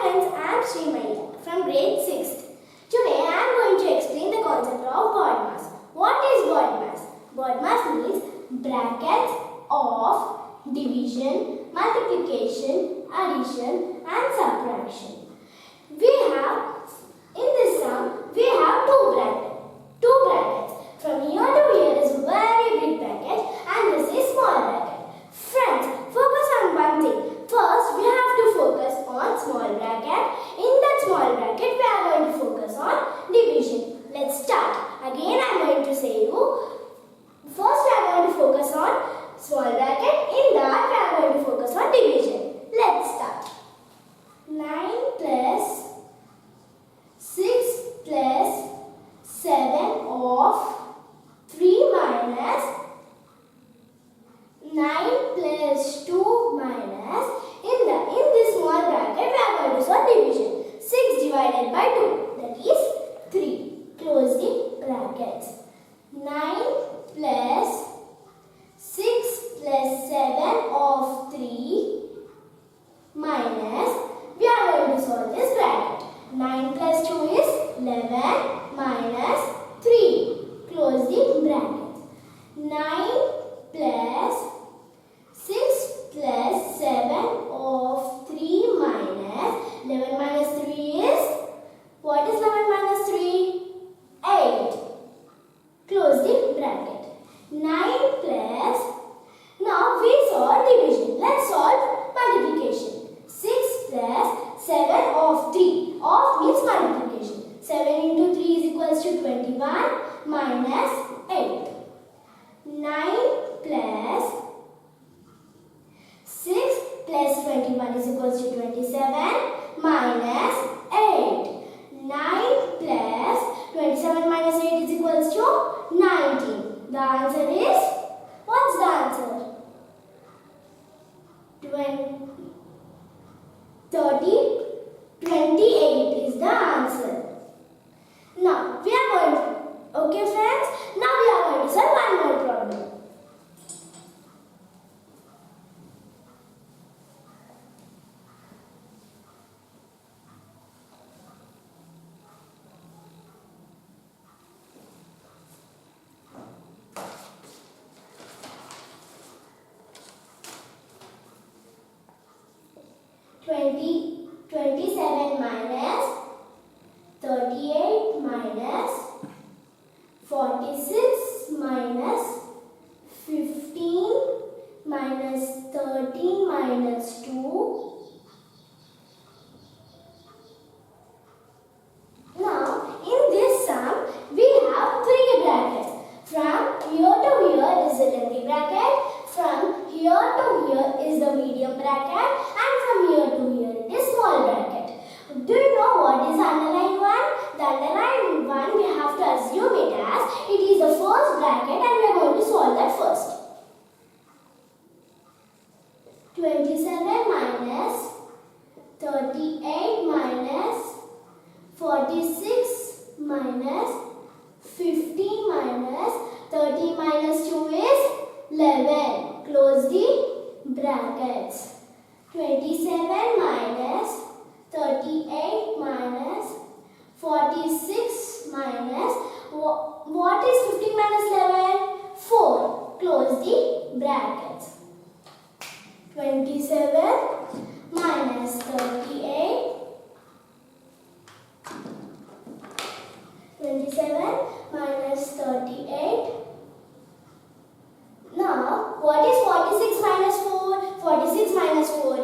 friends, I am Sreemayee from grade 6th. Today I am going to explain the concept of Bodmas. What is Bodmas? Bodmas means brackets of division, multiplication, addition and subtraction. In this sum, we have two brackets. From here to here is a very big bracket and this is small bracket. Friends, focus on one thing. First, we have to focus on small bracket. In that small bracket, we are going to focus on division. Let's start. Again, I am going to say you. First, we are going to focus on small bracket. In that, we are going to focus on division. Let's start. 9 plus 6 plus 7 of 3 minus 9 plus 2 minus in this small bracket we are going to solve division. 6 divided by 2 that is 3. Close the brackets. 9 plus 6 plus 7 of 3 minus we are going to solve this bracket. 9 plus 2 is 11 minus 3. Close the bracket. 9 plus 6 plus 7 of 3 minus 11 minus 3 is, what is 11 minus 3? 8. Close the bracket. 9 plus, now we solve division. Let's solve multiplication. 6 plus 7 of 3. Of means multiplication. 7 into 3 is equals to 21 minus 8. 9 plus 6 plus 21 is equals to 27 minus 8. 9 plus 27 minus 8 is equals to 19. The answer is, what's the answer? 28 is the answer. Now we are going to, okay friends, now we are going to solve one more problem. Twenty 27 minus 38 minus 46 minus 15 minus 13 minus 2. Now, in this sum, we have three brackets. From here to here is the lengthy bracket. From here to here is the medium bracket. And from here to here it is small bracket. Do you know what is underlined one? The underlined one we have to assume it as it is the first bracket and we are going to solve that first. 27 minus 38 minus 46 minus 15 minus 13 minus 2 is 11. Close the brackets. 27 minus 38 minus 46 minus, what is 15 minus 11? 4. Close the brackets. 27 minus 38. 27 minus 38. Now, what is 46 minus 4? 46 minus 4